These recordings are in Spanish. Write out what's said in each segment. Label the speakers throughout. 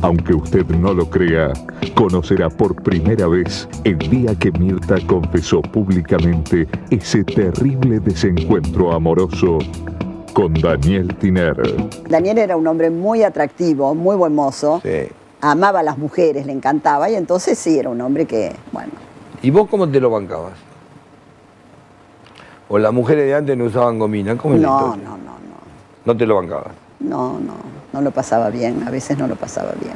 Speaker 1: Aunque usted no lo crea, conocerá por primera vez el día que Mirta confesó públicamente ese terrible desencuentro amoroso con Daniel Tiner.
Speaker 2: Daniel era un hombre muy atractivo, muy buen mozo.
Speaker 3: Sí.
Speaker 2: Amaba a las mujeres, le encantaba, y entonces sí, era un hombre que, bueno.
Speaker 3: ¿Y vos cómo te lo bancabas? ¿O las mujeres de antes no usaban gomina? ¿Cómo es la historia?
Speaker 2: No.
Speaker 3: ¿No te lo bancabas?
Speaker 2: No lo pasaba bien, a veces no lo pasaba bien.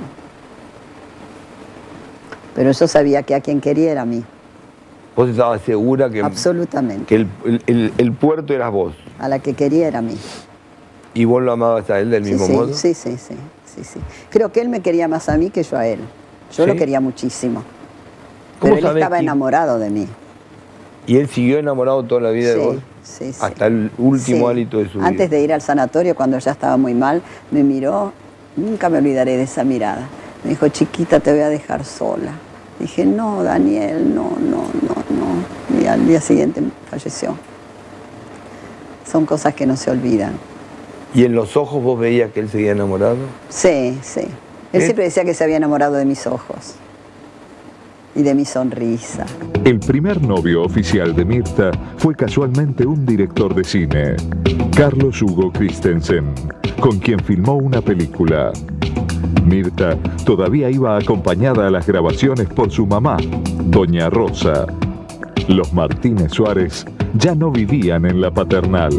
Speaker 2: Pero yo sabía que a quien quería era a mí.
Speaker 3: ¿Vos estabas segura que,
Speaker 2: absolutamente,
Speaker 3: que el puerto eras vos?
Speaker 2: A la que quería era a mí.
Speaker 3: ¿Y vos lo amabas a él del mismo modo?
Speaker 2: Sí. Creo que él me quería más a mí que yo a él. Yo lo quería muchísimo. Pero él estaba enamorado de mí.
Speaker 3: ¿Y él siguió enamorado toda la vida de vos?
Speaker 2: Sí.
Speaker 3: Hasta el último hálito de su vida.
Speaker 2: Antes de ir al sanatorio, cuando ya estaba muy mal, me miró, nunca me olvidaré de esa mirada. Me dijo, chiquita, te voy a dejar sola. Dije, no, Daniel, no. Y al día siguiente falleció. Son cosas que no se olvidan.
Speaker 3: ¿Y en los ojos vos veías que él seguía enamorado?
Speaker 2: Sí. Él siempre decía que se había enamorado de mis ojos y de mi sonrisa.
Speaker 1: El primer novio oficial de Mirta fue casualmente un director de cine, Carlos Hugo Christensen, con quien filmó una película. Mirta todavía iba acompañada a las grabaciones por su mamá, Doña Rosa. Los Martínez Suárez ya no vivían en la paternal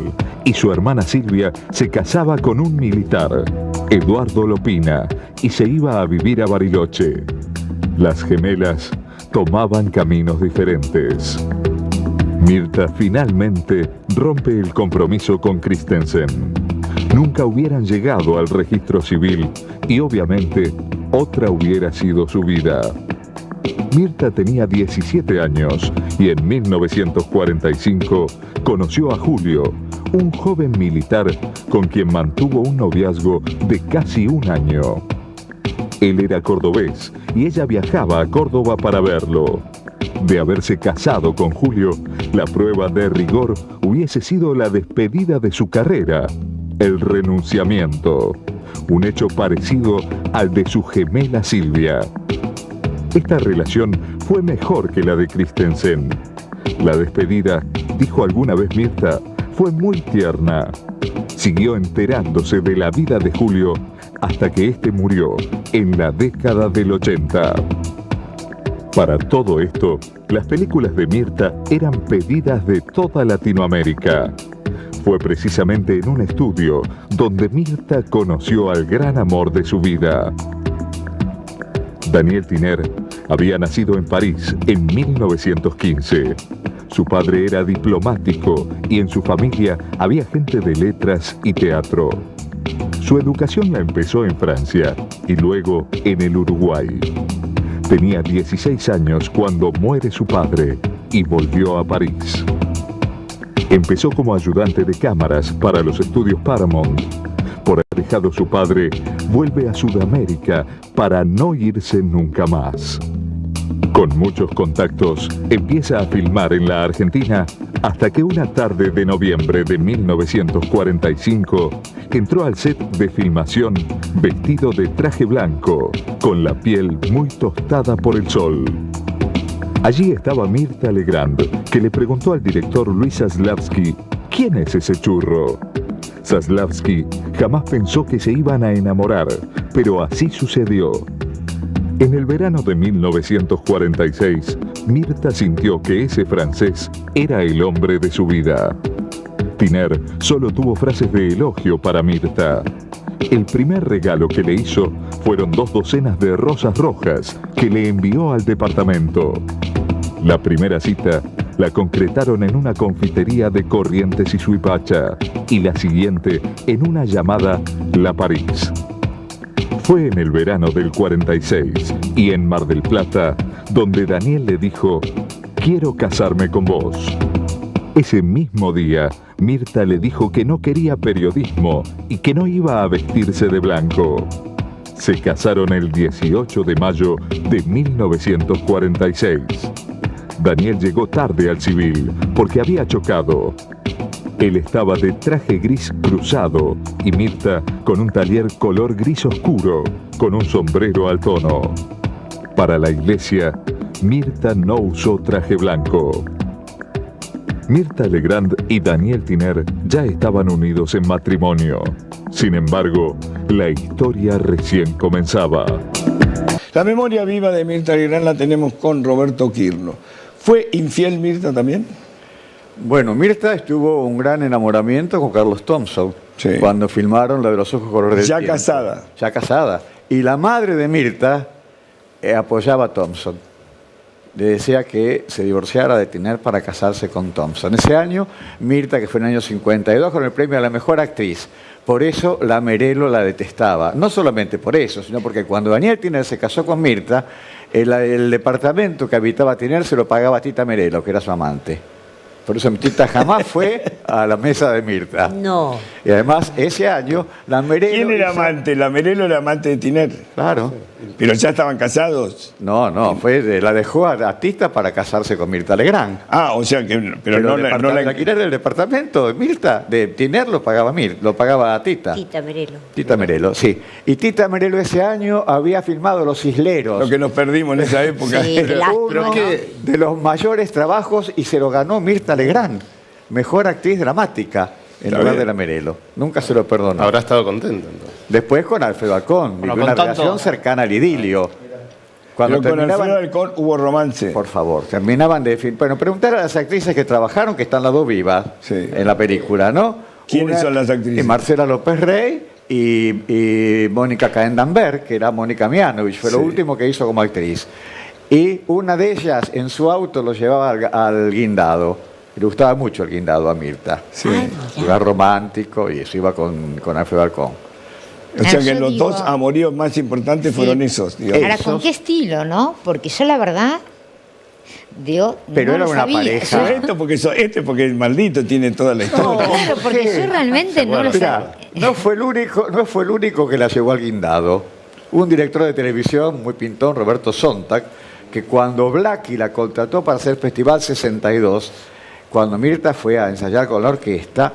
Speaker 1: y su hermana Silvia se casaba con un militar, Eduardo Lopina, y se iba a vivir a Bariloche. Las gemelas tomaban caminos diferentes. Mirta finalmente rompe el compromiso con Christensen. Nunca hubieran llegado al registro civil y obviamente otra hubiera sido su vida. Mirta tenía 17 años y en 1945 conoció a Julio, un joven militar con quien mantuvo un noviazgo de casi un año. Él era cordobés y ella viajaba a Córdoba para verlo. De haberse casado con Julio, la prueba de rigor hubiese sido la despedida de su carrera, el renunciamiento, un hecho parecido al de su gemela Silvia. Esta relación fue mejor que la de Christensen. La despedida, dijo alguna vez Mirta, fue muy tierna. Siguió enterándose de la vida de Julio hasta que éste murió en la década del 80. Para todo esto, las películas de Mirta eran pedidas de toda Latinoamérica. Fue precisamente en un estudio donde Mirta conoció al gran amor de su vida. Daniel Tiner había nacido en París en 1915. Su padre era diplomático y en su familia había gente de letras y teatro. Su educación la empezó en Francia y luego en el Uruguay. Tenía 16 años cuando muere su padre y volvió a París. Empezó como ayudante de cámaras para los estudios Paramount. Por haber dejado su padre, vuelve a Sudamérica para no irse nunca más. Con muchos contactos, empieza a filmar en la Argentina hasta que una tarde de noviembre de 1945 entró al set de filmación vestido de traje blanco, con la piel muy tostada por el sol. Allí estaba Mirta Legrand, que le preguntó al director Luis Zaslavsky, ¿quién es ese churro? Zaslavsky jamás pensó que se iban a enamorar, pero así sucedió. En el verano de 1946, Mirta sintió que ese francés era el hombre de su vida. Tiner solo tuvo frases de elogio para Mirta. El primer regalo que le hizo fueron 2 docenas de rosas rojas que le envió al departamento. La primera cita la concretaron en una confitería de Corrientes y Suipacha y la siguiente en una llamada La París. Fue en el verano del 46 y en Mar del Plata donde Daniel le dijo, quiero casarme con vos. Ese mismo día, Mirta le dijo que no quería periodismo y que no iba a vestirse de blanco. Se casaron el 18 de mayo de 1946. Daniel llegó tarde al civil porque había chocado. Él estaba de traje gris cruzado y Mirta con un taller color gris oscuro, con un sombrero al tono. Para la iglesia, Mirta no usó traje blanco. Mirta Legrand y Daniel Tiner ya estaban unidos en matrimonio. Sin embargo, la historia recién comenzaba.
Speaker 3: La memoria viva de Mirta Legrand la tenemos con Roberto Quirno. ¿Fue infiel Mirta también?
Speaker 4: Bueno, Mirta tuvo un gran enamoramiento con Carlos Thompson, sí, cuando filmaron La de los ojos color del
Speaker 3: ya
Speaker 4: tiempo.
Speaker 3: Casada.
Speaker 4: Ya casada. Y la madre de Mirta apoyaba a Thompson. Le decía que se divorciara de Tiner para casarse con Thompson. Ese año, Mirta, que fue en el año 52, con el premio a la mejor actriz. Por eso la Merelo la detestaba. No solamente por eso, sino porque cuando Daniel Tiner se casó con Mirta, el departamento que habitaba Tiner se lo pagaba Tita Merelo, que era su amante. Por eso mi Tita jamás fue a la mesa de Mirta.
Speaker 5: No.
Speaker 4: Y además, ese año, la Merelo...
Speaker 3: ¿Quién era amante? La Merelo era amante de Tiner.
Speaker 4: Claro.
Speaker 3: ¿Pero ya estaban casados?
Speaker 4: No, la dejó a Tita para casarse con Mirta Legrand.
Speaker 3: Ah, o sea que... Pero no
Speaker 4: la alquiler del departamento de Mirta, de Tiner, lo pagaba a Tita.
Speaker 5: Tita Merelo.
Speaker 4: Tita Merelo, sí. Y Tita Merelo ese año había filmado Los Isleros.
Speaker 3: Lo que nos perdimos en esa época.
Speaker 5: Sí,
Speaker 4: Uno de los mayores trabajos, y se lo ganó Mirta Legrand, mejor actriz dramática, en lugar de la Merelo. Nunca se lo perdonó.
Speaker 6: Habrá estado contento entonces.
Speaker 4: Después con Alfredo Alcón,
Speaker 7: Bueno,
Speaker 4: vivió una
Speaker 7: con tanto-
Speaker 4: relación cercana al idilio. Cuando
Speaker 3: Pero con
Speaker 4: terminaban,
Speaker 3: Alfredo Alcón hubo romance.
Speaker 4: por favor, terminaban de filmar. Bueno, preguntar a las actrices que trabajaron, que están las dos vivas,
Speaker 3: Sí.
Speaker 4: en la película, ¿no?
Speaker 3: ¿Quiénes son las actrices?
Speaker 4: Marcela López Rey y Mónica Caendanberg, que era Mónica Mianovich, fue lo
Speaker 3: Sí.
Speaker 4: último que hizo como actriz. Y una de ellas en su auto lo llevaba al guindado. Le gustaba mucho el guindado a Mirta.
Speaker 3: Sí.
Speaker 5: Ay,
Speaker 4: Lugar romántico, y eso iba con Alfredo Alcón.
Speaker 3: O sea que
Speaker 8: Yo
Speaker 3: los
Speaker 8: digo-
Speaker 3: dos amoríos más importantes
Speaker 8: Sí.
Speaker 3: fueron esos, digamos.
Speaker 8: Ahora, ¿con qué estilo, no? Porque yo la verdad, digo,
Speaker 4: Pero
Speaker 8: no
Speaker 4: era
Speaker 8: lo
Speaker 4: una
Speaker 8: sabía.
Speaker 4: pareja.
Speaker 3: Pero este porque el maldito tiene toda la
Speaker 8: No,
Speaker 3: historia.
Speaker 8: claro, porque yo realmente no lo
Speaker 4: Mirá,
Speaker 8: sabía.
Speaker 4: no fue el único que la llevó al guindado. Un director de televisión muy pintón, Roberto Sontag, que cuando Blackie la contrató para hacer Festival 62, cuando Mirta fue a ensayar con la orquesta,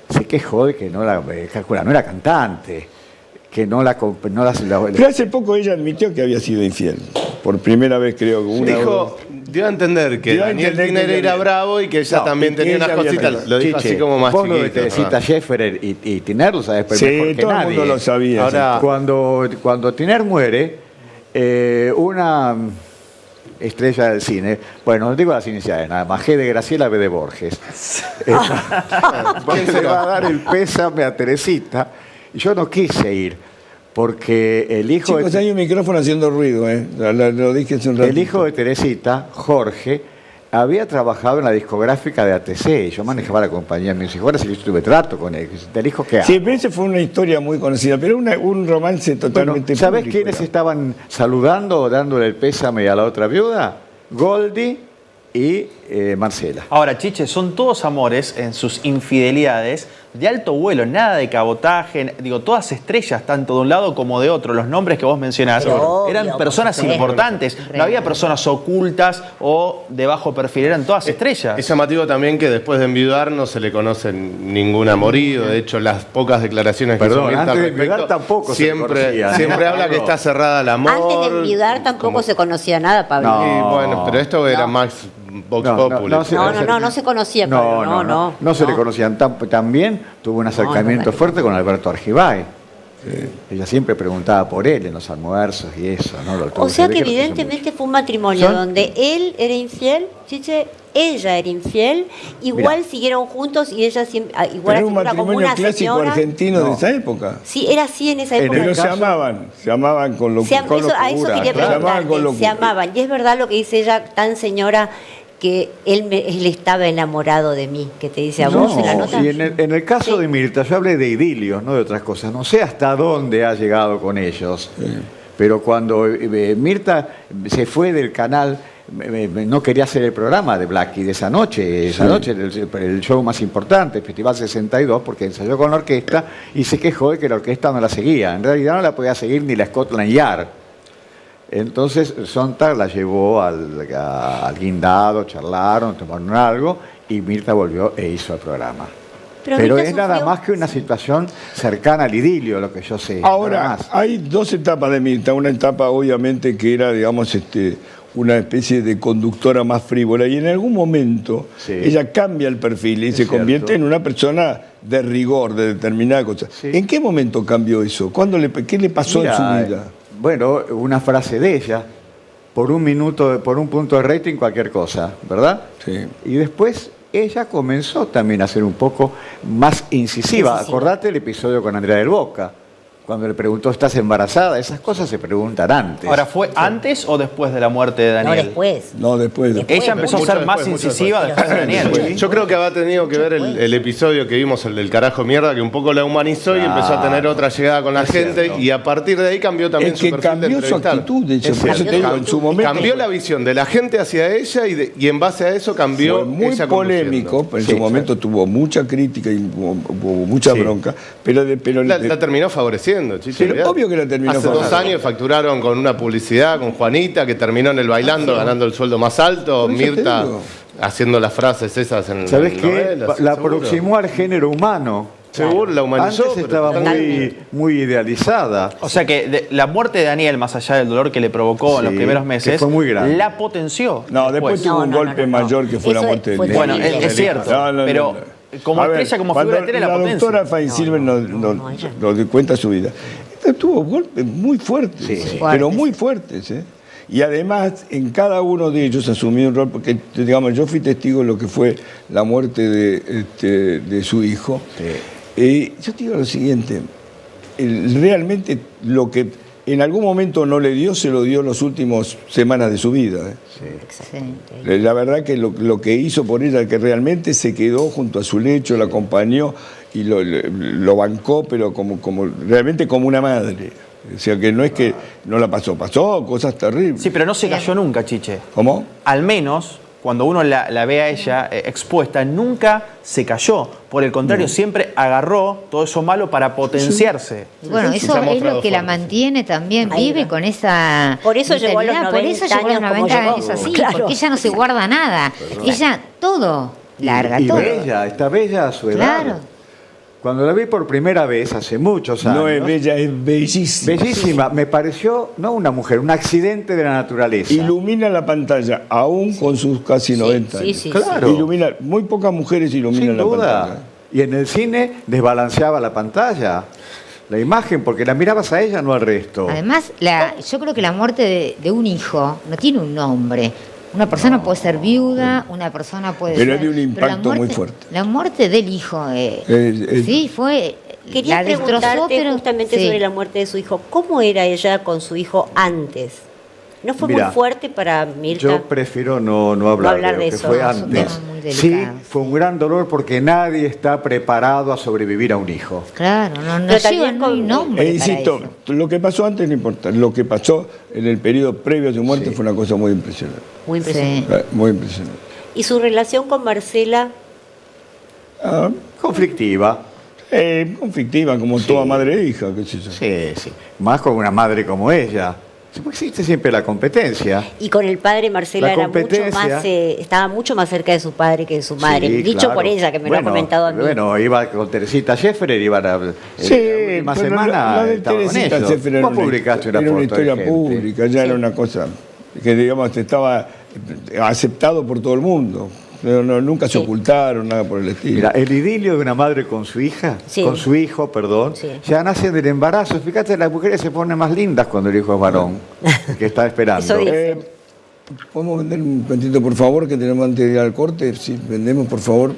Speaker 4: se quejó de que no era cantante, que no la...
Speaker 3: Pero hace poco ella admitió que había sido infiel. Por primera vez creo que una
Speaker 6: Dijo, dio a entender que
Speaker 3: Dio a
Speaker 6: Daniel
Speaker 3: entender
Speaker 6: Tiner
Speaker 3: que
Speaker 6: era
Speaker 3: había-
Speaker 6: bravo y que ella
Speaker 3: No,
Speaker 6: también
Speaker 3: y que
Speaker 6: tenía
Speaker 3: ella
Speaker 6: unas
Speaker 3: había
Speaker 6: cositas.
Speaker 3: tenido.
Speaker 6: Lo dijo
Speaker 4: Chiche,
Speaker 6: así como más
Speaker 4: vos lo de
Speaker 6: chiquito.
Speaker 4: Teresita Scheffer y Tiner lo sabés
Speaker 3: Sí,
Speaker 4: mejor que
Speaker 3: todo el
Speaker 4: nadie.
Speaker 3: mundo lo sabía.
Speaker 6: Ahora-
Speaker 4: Cuando Tiner muere, una estrella del cine, bueno, no digo las iniciales nada más, G de Graciela, B de Borges, se va a dar el pésame a Teresita, y yo no quise ir, porque el hijo,
Speaker 3: Chicos, hay un micrófono haciendo ruido, ¿eh? Lo dije hace un rato.
Speaker 4: el hijo de Teresita, Jorge, había trabajado en la discográfica de ATC, yo manejaba la compañía Music Horas y yo tuve trato con él. ¿El hijo qué hace?
Speaker 3: Sí, pero ese fue una historia muy conocida, pero un romance
Speaker 4: Bueno,
Speaker 3: totalmente
Speaker 4: ¿sabés
Speaker 3: público,
Speaker 4: quiénes
Speaker 3: era.
Speaker 4: estaban saludando o dándole el pésame a la otra viuda? Goldie y Marcela.
Speaker 7: Ahora, Chiche, son todos amores en sus infidelidades de alto vuelo, nada de cabotaje, digo, todas estrellas, tanto de un lado como de otro. Los nombres que vos mencionás
Speaker 5: Pero
Speaker 7: eran
Speaker 5: obvio,
Speaker 7: personas
Speaker 5: por supuesto.
Speaker 7: importantes, no había personas ocultas o de bajo perfil, eran todas estrellas.
Speaker 6: Es llamativo también que después de enviudar no se le conoce ningún amorío. De hecho, las pocas declaraciones que
Speaker 4: Perdón,
Speaker 6: hizo Mirta
Speaker 4: antes
Speaker 6: al
Speaker 4: de enviudar
Speaker 6: respecto,
Speaker 4: tampoco se le
Speaker 6: siempre,
Speaker 4: conocía.
Speaker 6: siempre habla que está cerrada al amor.
Speaker 5: Antes de enviudar tampoco se conocía nada, Pablo.
Speaker 4: No.
Speaker 6: Y bueno, pero esto era
Speaker 5: No.
Speaker 6: más Vox
Speaker 4: No,
Speaker 6: Populi.
Speaker 5: No se conocía, Pablo. No
Speaker 4: se le conocían. También tuvo un acercamiento fuerte con Alberto Argibay. Ella siempre preguntaba por él en los almuerzos y eso, ¿no?
Speaker 5: O sea que evidentemente fue un matrimonio donde él era infiel, Chiche, ella era infiel, igual siguieron juntos y ella siempre, igual
Speaker 3: Era un
Speaker 5: figura como
Speaker 3: matrimonio
Speaker 5: una
Speaker 3: clásico
Speaker 5: señora.
Speaker 3: argentino de
Speaker 4: No.
Speaker 3: esa época.
Speaker 5: Sí, era así en esa época.
Speaker 3: Pero se amaban con locura.
Speaker 5: A eso quería
Speaker 3: Se amaban con
Speaker 5: preguntarte,
Speaker 3: locura.
Speaker 5: se amaban. Y es verdad lo que dice ella, tan señora, que él estaba enamorado de mí, que te dice a vos en la nota.
Speaker 4: Y en el caso
Speaker 5: Sí.
Speaker 4: de Mirta, yo hablé de idilios, no de otras cosas. No sé hasta dónde ha llegado con ellos. Pero cuando Mirta se fue del canal, no quería hacer el programa de Blackie de esa noche. Esa noche el show más importante, el Festival 62, porque ensayó con la orquesta y se quejó de que la orquesta no la seguía. En realidad no la podía seguir ni la Scotland Yard. Entonces Sontag la llevó al guindado, charlaron, tomaron algo y Mirta volvió e hizo el programa. Pero
Speaker 5: Mirta
Speaker 4: es nada
Speaker 5: sufrió-
Speaker 4: más que una situación cercana al idilio, lo que yo sé. nada
Speaker 3: Ahora,
Speaker 4: más.
Speaker 3: hay dos etapas de Mirta. Una etapa, obviamente, que era, digamos, una especie de conductora más frívola. Y en algún momento
Speaker 4: Sí.
Speaker 3: ella cambia el perfil y
Speaker 4: Es
Speaker 3: se
Speaker 4: cierto.
Speaker 3: convierte en una persona de rigor, de determinada cosa.
Speaker 4: Sí.
Speaker 3: ¿En qué momento cambió eso? ¿Qué le pasó
Speaker 4: Mira,
Speaker 3: en su vida?
Speaker 4: Bueno, una frase de ella, por un minuto, por un punto de rating, cualquier cosa, ¿verdad?
Speaker 3: Sí.
Speaker 4: Y después ella comenzó también a ser un poco más incisiva. Acordate el episodio con Andrea del Boca, cuando le preguntó, ¿estás embarazada? Esas cosas se preguntan antes.
Speaker 7: Ahora, ¿fue antes o después de la muerte de
Speaker 5: No,
Speaker 7: Daniel?
Speaker 5: después.
Speaker 3: No, después.
Speaker 7: Ella empezó a
Speaker 6: Mucho
Speaker 7: ser más
Speaker 6: después, mucho
Speaker 7: incisiva después de Daniel.
Speaker 6: Yo creo que habrá tenido que ver el episodio que vimos, el del carajo mierda, que un poco la humanizó y
Speaker 4: Claro.
Speaker 6: empezó a tener otra llegada con la
Speaker 4: Es
Speaker 6: gente
Speaker 4: cierto.
Speaker 6: y a partir de ahí cambió también
Speaker 3: Es
Speaker 6: su
Speaker 3: que
Speaker 6: perfil de
Speaker 3: cambió su
Speaker 6: entrevistar.
Speaker 3: actitud. De hecho,
Speaker 4: Es
Speaker 3: por eso
Speaker 4: cierto.
Speaker 3: te digo, en su momento
Speaker 6: Cambió la visión de la gente hacia ella y en base a eso cambió
Speaker 3: fue muy
Speaker 6: ella
Speaker 3: polémico,
Speaker 6: conduciendo.
Speaker 3: pero en
Speaker 4: Sí,
Speaker 3: su momento tuvo mucha crítica y hubo mucha
Speaker 4: Sí.
Speaker 3: bronca, pero
Speaker 6: La terminó favoreciendo, Chiche.
Speaker 3: Pero
Speaker 6: olvidate.
Speaker 3: obvio que la terminó
Speaker 6: Hace 2
Speaker 3: favoreciendo.
Speaker 6: años facturaron con una publicidad con Juanita, que terminó en el bailando ganando el sueldo más alto.
Speaker 3: Por eso te
Speaker 6: Mirta
Speaker 3: digo.
Speaker 6: haciendo las frases esas en
Speaker 4: ¿Sabes
Speaker 6: en
Speaker 4: qué?
Speaker 6: novelas,
Speaker 4: La
Speaker 6: seguro.
Speaker 4: aproximó al género humano.
Speaker 6: Seguro, la humanizó.
Speaker 4: Antes
Speaker 6: pero
Speaker 4: estaba
Speaker 6: totalmente.
Speaker 4: muy idealizada.
Speaker 7: O sea que la muerte de Daniel, más allá del dolor que le provocó en los
Speaker 4: Sí,
Speaker 7: primeros
Speaker 4: que
Speaker 7: meses,
Speaker 4: fue muy grande.
Speaker 7: la potenció.
Speaker 3: No, después tuvo un
Speaker 5: No,
Speaker 3: golpe mayor que fue la
Speaker 5: Eso
Speaker 3: muerte de
Speaker 5: fue
Speaker 3: Néstor.
Speaker 7: Bueno, es cierto, pero como
Speaker 3: A ver,
Speaker 7: estrella, como
Speaker 3: cuando
Speaker 7: figura de tele, la potencia.
Speaker 3: doctora Fain Silver nos cuenta su vida. Esta tuvo golpes muy fuertes, pero
Speaker 8: Fuertes.
Speaker 3: muy fuertes. Y además, en cada uno de ellos asumió un rol, porque digamos, yo fui testigo de lo que fue la muerte de su hijo. Yo te digo lo siguiente, realmente lo que en algún momento no le dio, se lo dio en las últimas semanas de su vida.
Speaker 8: Sí.
Speaker 3: La verdad que lo que hizo por ella, que realmente se quedó junto a su lecho, la acompañó y lo bancó, pero realmente como una madre. O sea, que no es que no la pasó cosas terribles.
Speaker 7: Sí, pero no se cayó nunca, Chiche.
Speaker 3: ¿Cómo?
Speaker 7: Al menos, cuando uno la ve a ella expuesta, nunca se cayó. Por el contrario, siempre agarró todo eso malo para potenciarse.
Speaker 8: Y bueno,
Speaker 6: Sí,
Speaker 8: eso
Speaker 6: se ha
Speaker 8: es lo
Speaker 6: mostrado
Speaker 8: que la
Speaker 6: fuerte,
Speaker 8: mantiene también,
Speaker 5: Ahí
Speaker 8: vive
Speaker 5: va.
Speaker 8: con esa
Speaker 5: Por eso llegó a los
Speaker 8: vitalidad, por eso
Speaker 5: 90
Speaker 8: llegó a los
Speaker 5: años como
Speaker 8: 90
Speaker 5: llegó.
Speaker 8: años así,
Speaker 5: Claro.
Speaker 8: porque ella no se guarda nada, ella todo larga,
Speaker 4: Y
Speaker 8: todo.
Speaker 4: bella, está bella a su edad.
Speaker 8: Claro.
Speaker 4: Cuando la vi por primera vez, hace muchos años.
Speaker 3: No es bella, es bellísima.
Speaker 4: Bellísima. Me pareció, no una mujer, un accidente de la naturaleza.
Speaker 3: Ilumina la pantalla, aún con sus casi 90 años.
Speaker 5: sí,
Speaker 4: Claro.
Speaker 3: Ilumina, muy pocas mujeres iluminan
Speaker 4: Sin
Speaker 3: la
Speaker 4: duda.
Speaker 3: pantalla.
Speaker 4: Y en el cine desbalanceaba la pantalla, la imagen, porque la mirabas a ella, no al resto.
Speaker 8: Además, yo creo que la muerte de un hijo no tiene un nombre. Una persona puede ser viuda, una persona puede
Speaker 3: Pero
Speaker 8: ser...
Speaker 3: es de un
Speaker 8: pero la
Speaker 3: impacto muy
Speaker 8: muerte-
Speaker 3: fuerte.
Speaker 8: La muerte del hijo, sí, fue...
Speaker 5: Quería
Speaker 8: la destrozó,
Speaker 5: preguntarte
Speaker 8: pero...
Speaker 5: justamente
Speaker 8: sí.
Speaker 5: sobre la muerte de su hijo. ¿Cómo era ella con su hijo antes? ¿No fue
Speaker 4: Mirá,
Speaker 5: muy fuerte para Mirta?
Speaker 4: Yo prefiero no hablar,
Speaker 5: hablar
Speaker 4: de
Speaker 5: de
Speaker 4: lo que
Speaker 5: eso.
Speaker 4: fue
Speaker 5: No, es un
Speaker 4: antes.
Speaker 8: tema muy
Speaker 4: Sí,
Speaker 8: delicado.
Speaker 4: fue un gran dolor porque nadie está preparado a sobrevivir a un hijo.
Speaker 8: Claro, no
Speaker 5: Pero también
Speaker 8: lleva ni
Speaker 5: con-
Speaker 8: nombre para
Speaker 3: Insisto,
Speaker 8: eso.
Speaker 3: lo que pasó antes no importa. Lo que pasó en el periodo previo a su muerte fue una cosa muy impresionante.
Speaker 5: Muy impresionante.
Speaker 8: Sí.
Speaker 3: Muy impresionante.
Speaker 5: ¿Y su relación con Marcela?
Speaker 3: Ah,
Speaker 4: Conflictiva.
Speaker 3: conflictiva, como toda madre e hija, qué sé yo.
Speaker 4: Sí, sí. Más con una madre como ella. Existe siempre la competencia.
Speaker 5: Y con el padre Marcela
Speaker 4: La
Speaker 5: era mucho
Speaker 4: competencia.
Speaker 5: más, estaba mucho más cerca de su padre que de su madre.
Speaker 4: Sí,
Speaker 5: Dicho
Speaker 4: claro.
Speaker 5: por ella, que me lo ha
Speaker 4: Bueno,
Speaker 5: comentado a mí.
Speaker 4: Bueno, iba con Teresita Sheffer, iban a...
Speaker 3: Sí,
Speaker 4: la última
Speaker 3: pero
Speaker 4: semana
Speaker 3: la de
Speaker 4: estaba con
Speaker 3: Teresita
Speaker 4: ellos.
Speaker 3: Sheffer era
Speaker 4: Vos publicaste una
Speaker 3: era
Speaker 4: foto
Speaker 3: historia
Speaker 4: de gente.
Speaker 3: pública, ya era una cosa que, digamos, estaba aceptado por todo el mundo. Nunca se
Speaker 5: Sí.
Speaker 3: ocultaron, nada por el estilo.
Speaker 4: Mira, el idilio de una madre con su hija,
Speaker 5: Sí.
Speaker 4: con su hijo, perdón,
Speaker 5: Sí.
Speaker 4: ya nace del embarazo. Fíjate, las mujeres se ponen más lindas cuando el hijo es varón, que está esperando.
Speaker 5: Eso dice.
Speaker 3: ¿Podemos vender un cuentito, por favor, que tenemos antes de ir al corte? Sí, vendemos, por favor.